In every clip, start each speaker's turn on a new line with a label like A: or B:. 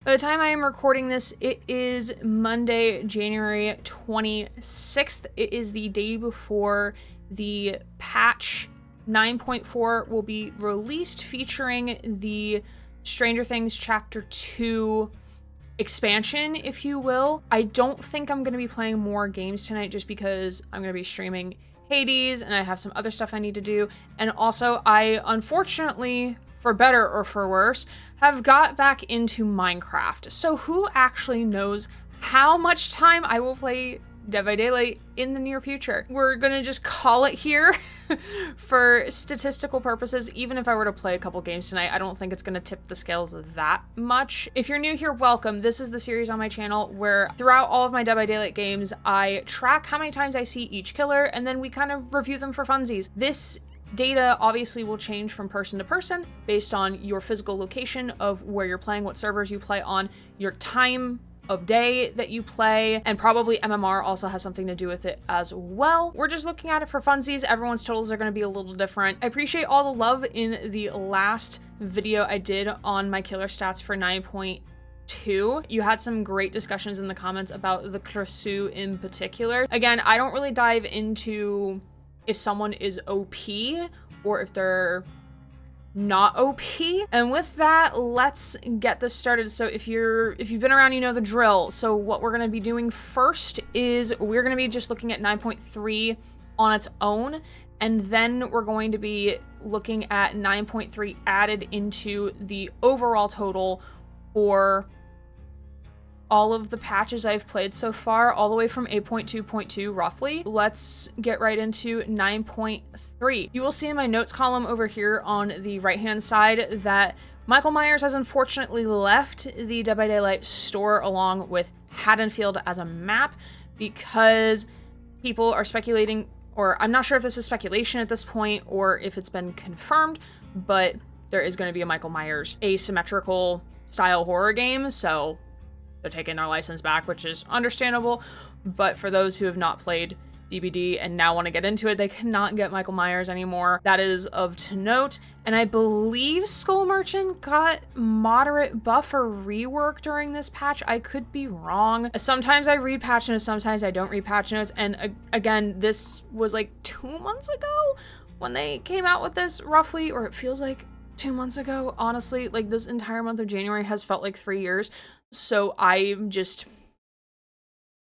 A: By the time I am recording this, it is Monday, January 26th. It is the day before the patch 9.4 will be released, featuring the Stranger Things Chapter 2 expansion, if you will. I don't think I'm going to be playing more games tonight just because I'm going to be streaming Hades and I have some other stuff I need to do. And also, I unfortunately, for better or for worse, have got back into Minecraft. So who actually knows how much time I will play Dead by Daylight in the near future? We're gonna just call it here for statistical purposes. Even if I were to play a couple games tonight, I don't think it's gonna tip the scales that much. If you're new here, welcome. This is the series on my channel where throughout all of my Dead by Daylight games, I track how many times I see each killer and then we kind of review them for funsies. This data obviously will change from person to person based on your physical location of where you're playing, what servers you play on, your time of day that you play, and probably MMR also has something to do with it as well. We're just looking at it for funsies. Everyone's totals are going to be a little different. I appreciate all the love in the last video I did on my killer stats for 9.2. You had some great discussions in the comments about the Creusot in particular. Again, I don't really dive into if someone is OP or if they're not OP. And with that, let's get this started. So if you've been around, you know the drill. So what we're going to be doing first is we're going to be just looking at 9.3 on its own, and then we're going to be looking at 9.3 added into the overall total for all of the patches I've played so far, all the way from 8.2.2 roughly. Let's get right into 9.3. You will see in my notes column over here on the right-hand side that Michael Myers has unfortunately left the Dead by Daylight store along with Haddonfield as a map because people are speculating, or I'm not sure if this is speculation at this point or if it's been confirmed, but there is going to be a Michael Myers asymmetrical style horror game, so they're taking their license back, which is understandable. But for those who have not played DBD and now want to get into it, they cannot get Michael Myers anymore. That is of to note. And I believe Skull Merchant got moderate buff or rework during this patch. I could be wrong. Sometimes I read patch notes, sometimes I don't read patch notes. And again, this was like 2 months ago when they came out with this, roughly, or it feels like 2 months ago. Honestly, like this entire month of January has felt like 3 years. So I'm just,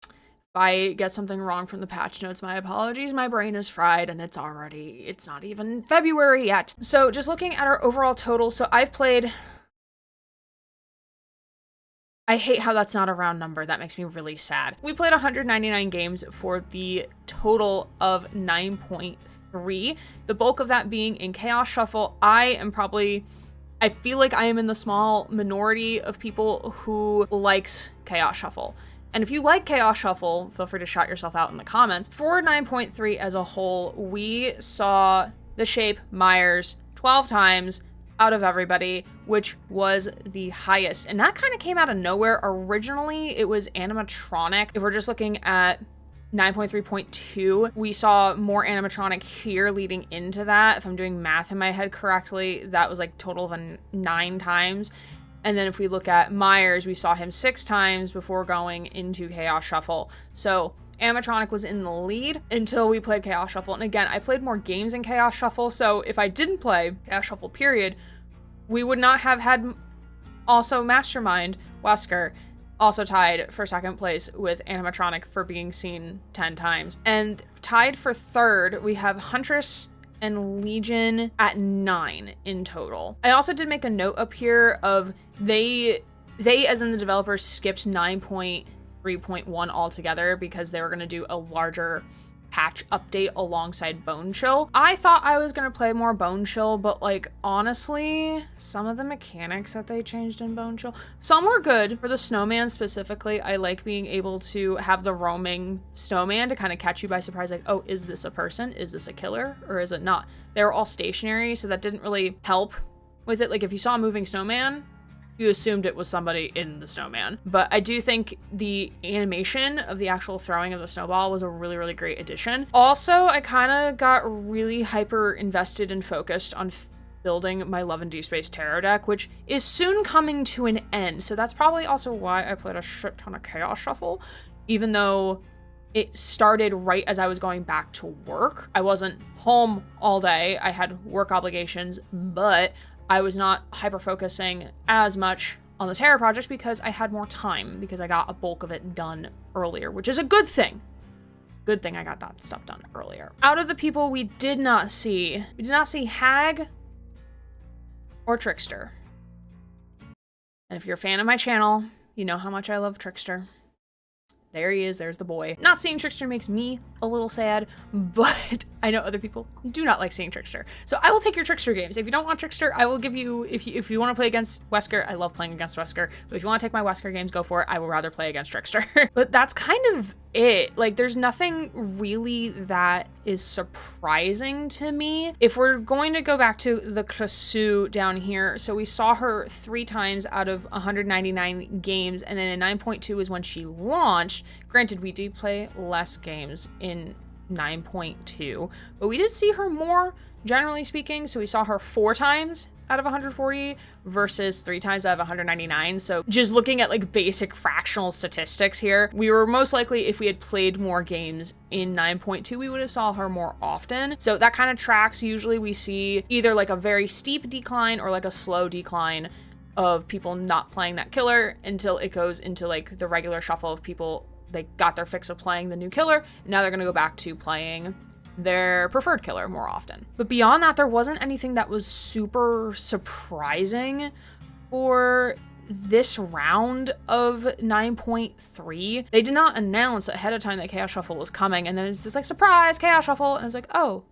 A: if I get something wrong from the patch notes, my apologies. My brain is fried and it's not even February yet. So just looking at our overall total. So I've played, I hate how that's not a round number. That makes me really sad. We played 199 games for the total of 9.3. The bulk of that being in Chaos Shuffle. I feel like I am in the small minority of people who likes Chaos Shuffle. And if you like Chaos Shuffle, feel free to shout yourself out in the comments. For 9.3 as a whole, we saw the shape Myers 12 times out of everybody, which was the highest. And that kind of came out of nowhere. Originally, it was animatronic. If we're just looking at 9.3.2, we saw more animatronic here leading into that. If I'm doing math in my head correctly, that was like total of 9 times. And then if we look at Myers, we saw him 6 times before going into Chaos Shuffle. So animatronic was in the lead until we played Chaos Shuffle. And again, I played more games in Chaos Shuffle, so if I didn't play Chaos Shuffle period, we would not have had also Mastermind Wesker also tied for second place with animatronic for being seen 10 times. And tied for third, we have Huntress and Legion at 9 in total. I also did make a note up here of they as in the developers skipped 9.3.1 altogether because they were going to do a larger patch update alongside Bone Chill. I thought I was gonna play more Bone Chill, but like honestly, some of the mechanics that they changed in Bone Chill, some were good. For the snowman specifically, I like being able to have the roaming snowman to kind of catch you by surprise, like, oh, is this a person? Is this a killer? Or is it not? They were all stationary, so that didn't really help with it. Like if you saw a moving snowman, you assumed it was somebody in the snowman. But I do think the animation of the actual throwing of the snowball was a really, really great addition. Also, I kind of got really hyper invested and focused on building my Love and Deep Space Tarot deck, which is soon coming to an end. So that's probably also why I played a shit ton of Chaos Shuffle, even though it started right as I was going back to work. I wasn't home all day. I had work obligations, but I was not hyper-focusing as much on the tarot project because I had more time, because I got a bulk of it done earlier, which is a good thing. Good thing I got that stuff done earlier. Out of the people we did not see Hag or Trickster. And if you're a fan of my channel, you know how much I love Trickster. There he is, there's the boy. Not seeing Trickster makes me a little sad, but I know other people do not like seeing Trickster. So I will take your Trickster games. If you don't want Trickster, I will give you, if you want to play against Wesker, I love playing against Wesker, but if you want to take my Wesker games, go for it. I will rather play against Trickster. But that's kind of it. Like, there's nothing really that is surprising to me. If we're going to go back to the Krasu down here, so we saw her 3 times out of 199 games, and then in 9.2 is when she launched. Granted, we did play less games in 9.2, but we did see her more, generally speaking. So we saw her 4 times out of 140 versus 3 times out of 199. So just looking at like basic fractional statistics here, we were most likely, if we had played more games in 9.2, we would have saw her more often. So that kind of tracks. Usually we see either like a very steep decline or like a slow decline of people not playing that killer until it goes into like the regular shuffle of people, they got their fix of playing the new killer, and now they're going to go back to playing their preferred killer more often. But beyond that, there wasn't anything that was super surprising for this round of 9.3. They did not announce ahead of time that Chaos Shuffle was coming, and then it's just like, surprise, Chaos Shuffle, and it's like, oh,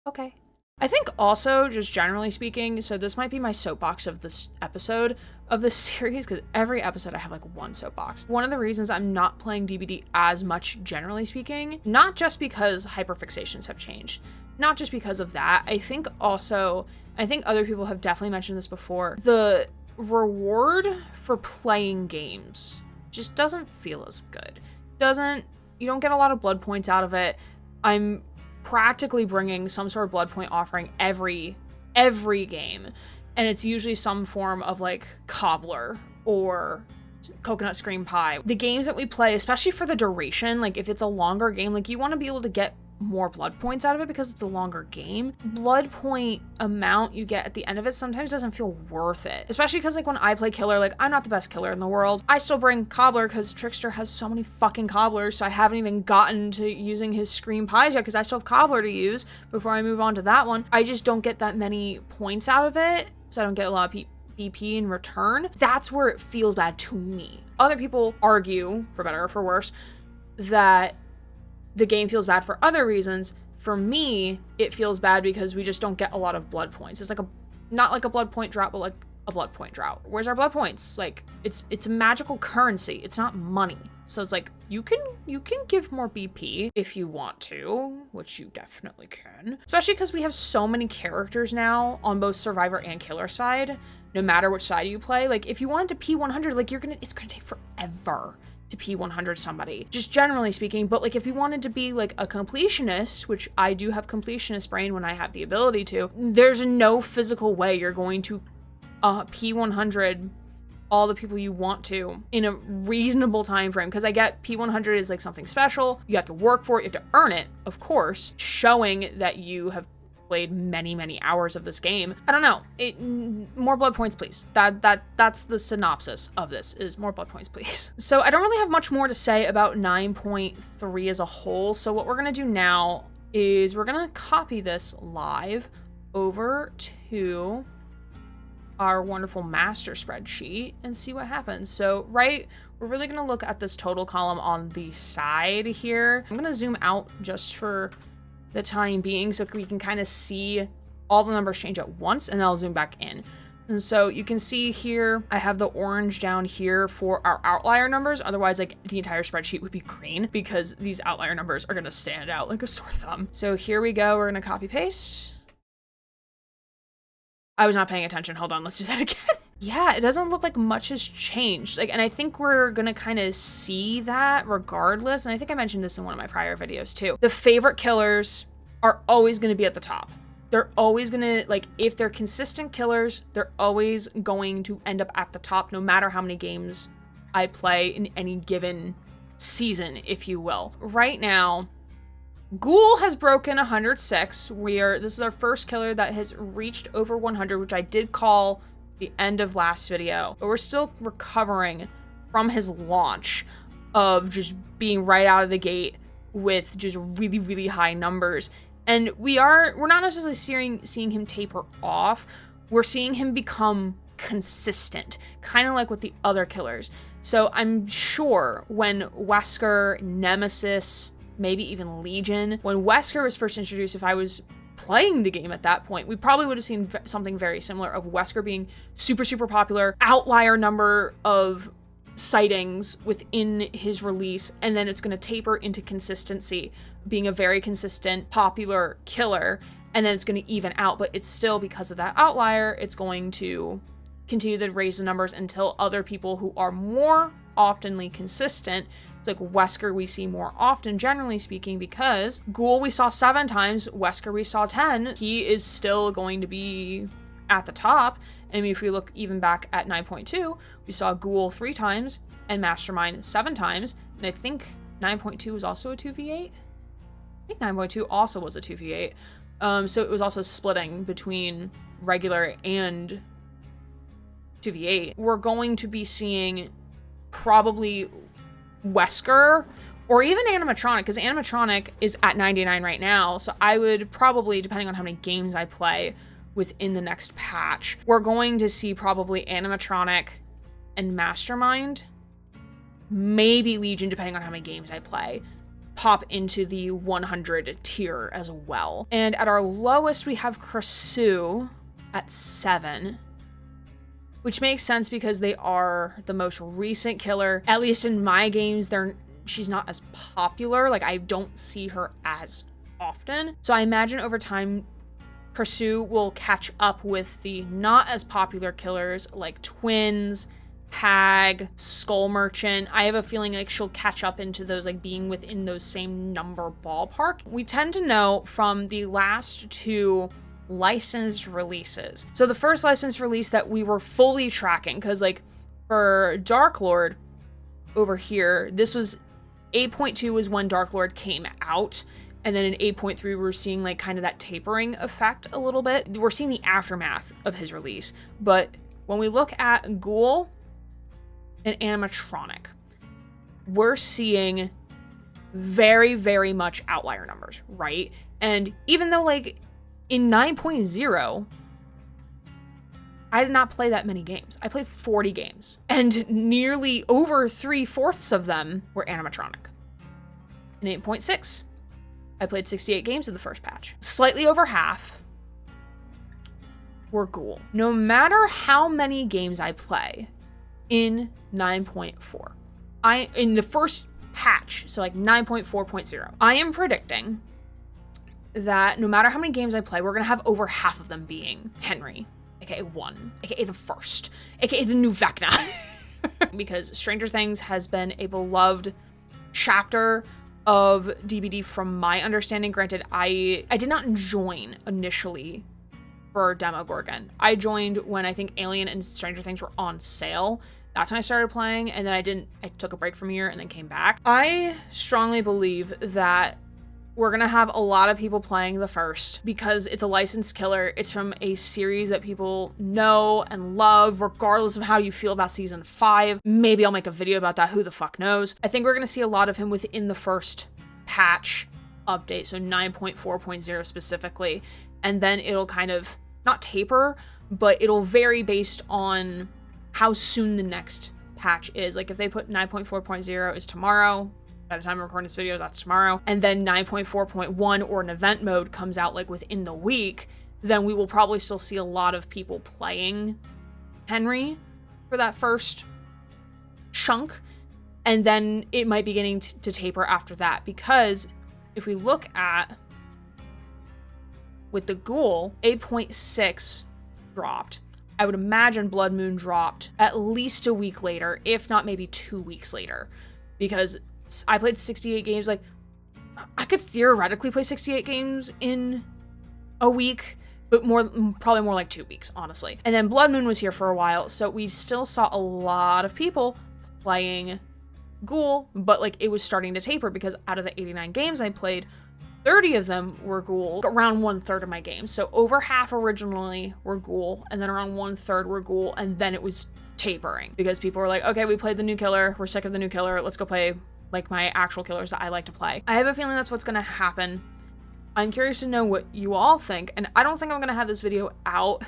A: okay. I think also, just generally speaking, so this might be my soapbox of this episode of this series, because every episode I have like one soapbox. One of the reasons I'm not playing DBD as much, generally speaking, not just because hyperfixations have changed, not just because of that, I think other people have definitely mentioned this before, the reward for playing games just doesn't feel as good. You don't get a lot of blood points out of it. I'm practically bringing some sort of blood point offering every game, and it's usually some form of like cobbler or coconut scream pie. The games that we play, especially for the duration, like if it's a longer game, like you want to be able to get more blood points out of it because it's a longer game. Blood point amount you get at the end of it sometimes doesn't feel worth it, especially because like when I play killer, like I'm not the best killer in the world. I still bring cobbler because Trickster has so many fucking cobblers, so I haven't even gotten to using his scream pies yet because I still have cobbler to use before I move on to that one. I just don't get that many points out of it, so I don't get a lot of BP in return. That's where it feels bad to me. Other people argue, for better or for worse, that the game feels bad for other reasons. For me, it feels bad because we just don't get a lot of blood points. It's like not like a blood point drought, but like a blood point drought. Where's our blood points? Like it's a magical currency. It's not money. So it's like you can give more BP if you want to, which you definitely can. Especially because we have so many characters now on both survivor and killer side, no matter which side you play. Like if you wanted to P100, like it's gonna take forever to P100 somebody, just generally speaking. But like if you wanted to be like a completionist, which I do have completionist brain when I have the ability to, there's no physical way you're going to P100 all the people you want to in a reasonable time frame. Because I get P100 is like something special, you have to work for it, you have to earn it, of course, showing that you have played many hours of this game. I don't know, more blood points please. That's the synopsis of this, is more blood points please. So I don't really have much more to say about 9.3 as a whole. So what we're gonna do now is we're gonna copy this live over to our wonderful master spreadsheet and see what happens. So we're really gonna look at this total column on the side here. I'm gonna zoom out just for the time being so we can kind of see all the numbers change at once, and then I'll zoom back in. And so you can see here, I have the orange down here for our outlier numbers. Otherwise, like the entire spreadsheet would be green because these outlier numbers are gonna stand out like a sore thumb. So here we go, we're gonna copy paste. I was not paying attention, hold on, let's do that again. Yeah, it doesn't look like much has changed. Like, and I think we're gonna kind of see that regardless. And I think I mentioned this in one of my prior videos too. The favorite killers are always gonna be at the top. they're always gonna, like, if they're consistent killers, they're always going to end up at the top no matter how many games I play in any given season, if you will. Right now, Ghoul has broken 106. This is our first killer that has reached over 100, which I did call the end of last video, but we're still recovering from his launch of just being right out of the gate with just really, really high numbers. And we're not necessarily seeing him taper off. We're seeing him become consistent, kind of like with the other killers. So I'm sure when Wesker, Nemesis, maybe even Legion, when Wesker was first introduced, if I was playing the game at that point, we probably would have seen something very similar of Wesker being super, super popular, outlier number of sightings within his release, and then it's going to taper into consistency, being a very consistent, popular killer, and then it's going to even out, but it's still, because of that outlier, it's going to continue to raise the numbers until other people who are more oftenly consistent, it's like Wesker we see more often, generally speaking, because Ghoul we saw 7 times, Wesker we saw 10, he is still going to be at the top. And if we look even back at 9.2, we saw Ghoul 3 times and Mastermind 7 times, and I think 9.2 was also a 2v8? I think 9.2 also was a 2v8. So it was also splitting between regular and 2v8. We're going to be seeing probably Wesker or even Animatronic, because Animatronic is at 99 right now, so I would probably, depending on how many games I play within the next patch, we're going to see probably Animatronic and Mastermind, maybe Legion, depending on how many games I play, pop into the 100 tier as well. And at our lowest, we have Krasu at 7, which makes sense because they are the most recent killer. At least in my games, she's not as popular. Like, I don't see her as often. So I imagine over time, Krasu will catch up with the not as popular killers like Twins, Hag, Skull Merchant. I have a feeling like she'll catch up into those, like being within those same number ballpark. We tend to know from the last 2 licensed releases. So the first licensed release that we were fully tracking, because like for Dark Lord over here, this was 8.2 was when Dark Lord came out, and then in 8.3 we were seeing like kind of that tapering effect a little bit. We're seeing the aftermath of his release. But when we look at Ghoul and Animatronic, we're seeing very, very much outlier numbers, right? And even though like in 9.0, I did not play that many games. I played 40 games, and nearly over 3/4 of them were animatronic. In 8.6, I played 68 games in the first patch. Slightly over half were Ghoul. No matter how many games I play in 9.4, in the first patch, so like 9.4.0, I am predicting that no matter how many games I play, we're gonna have over half of them being Henry, aka 1, aka the first, aka the new Vecna. Because Stranger Things has been a beloved chapter of DBD from my understanding. Granted, I did not join initially for Demogorgon. I joined when I think Alien and Stranger Things were on sale. That's when I started playing, and then I took a break from a year and then came back. I strongly believe that we're gonna have a lot of people playing the first because it's a licensed killer. It's from a series that people know and love, regardless of how you feel about season 5. Maybe I'll make a video about that, who the fuck knows. I think we're gonna see a lot of him within the first patch update, so 9.4.0 specifically, and then it'll kind of, not taper, but it'll vary based on how soon the next patch is. Like if they put 9.4.0 is tomorrow, by the time I'm recording this video, that's tomorrow, and then 9.4.1 or an event mode comes out like within the week, then we will probably still see a lot of people playing Henry for that first chunk, and then it might be getting to taper after that. Because if we look at, with the Ghoul, 8.6 dropped. I would imagine Blood Moon dropped at least a week later, if not maybe 2 weeks later, because I played 68 games. Like, I could theoretically play 68 games in a week, but probably more like 2 weeks, honestly. And then Blood Moon was here for a while, so we still saw a lot of people playing Ghoul, but like it was starting to taper because out of the 89 games I played, 30 of them were Ghoul, around 1/3 of my games. So over half originally were Ghoul, and then around 1/3 were Ghoul, and then it was tapering because people were like, okay, we played the new killer, we're sick of the new killer, let's go play like my actual killers that I like to play. I have a feeling that's what's gonna happen. I'm curious to know what you all think, and I don't think I'm gonna have this video out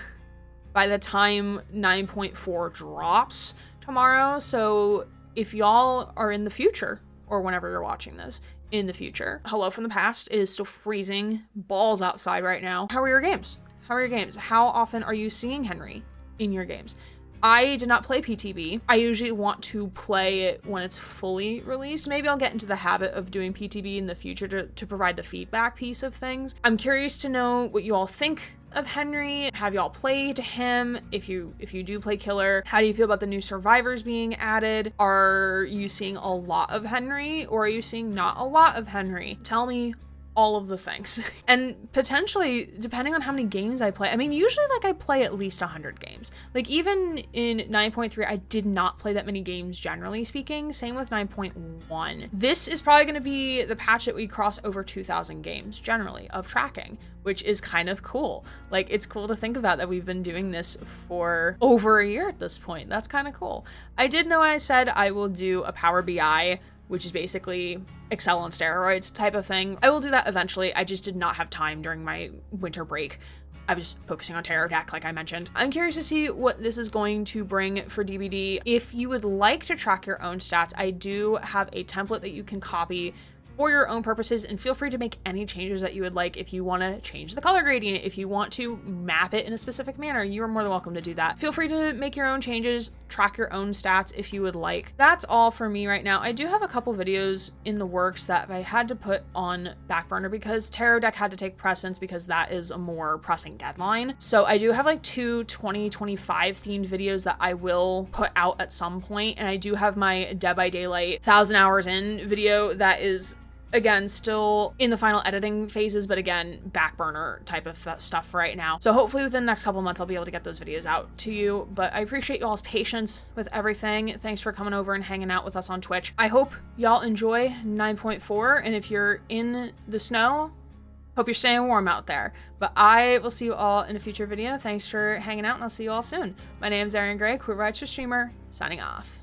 A: by the time 9.4 drops tomorrow, so if y'all are in the future, or whenever you're watching this, in the future, hello from the past. It is still freezing balls outside right now. How are your games? How are your games? How often are you seeing Henry in your games? I did not play PTB. I usually want to play it when it's fully released. Maybe I'll get into the habit of doing PTB in the future to provide the feedback piece of things. I'm curious to know what you all think of Henry. Have y'all played him? If you do play Killer, how do you feel about the new survivors being added? Are you seeing a lot of Henry, or are you seeing not a lot of Henry? Tell me all of the things. And potentially, depending on how many games I play, I mean, usually like I play at least 100 games. Like even in 9.3, I did not play that many games generally speaking. Same with 9.1. This is probably gonna be the patch that we cross over 2,000 games generally of tracking, which is kind of cool. Like it's cool to think about that we've been doing this for over a year at this point. That's kind of cool. I did know I said I will do a Power BI, which is basically Excel on steroids type of thing. I will do that eventually. I just did not have time during my winter break. I was focusing on Tarot Deck, like I mentioned. I'm curious to see what this is going to bring for DBD. If you would like to track your own stats, I do have a template that you can copy for your own purposes, and feel free to make any changes that you would like. If you want to change the color gradient, if you want to map it in a specific manner, you're more than welcome to do that. Feel free to make your own changes, track your own stats if you would like. That's all for me right now. I do have a couple videos in the works that I had to put on back burner because Tarot Deck had to take precedence because that is a more pressing deadline. So I do have like 2 2025 themed videos that I will put out at some point, and I do have my Dead by Daylight 1,000 hours in video that is, again, still in the final editing phases, but again, back burner type of stuff right now. So hopefully within the next couple months, I'll be able to get those videos out to you, but I appreciate y'all's patience with everything. Thanks for coming over and hanging out with us on Twitch. I hope y'all enjoy 9.4, and if you're in the snow, hope you're staying warm out there. But I will see you all in a future video. Thanks for hanging out, and I'll see you all soon. My name is Erin Gray, Queer Rights Streamer, signing off.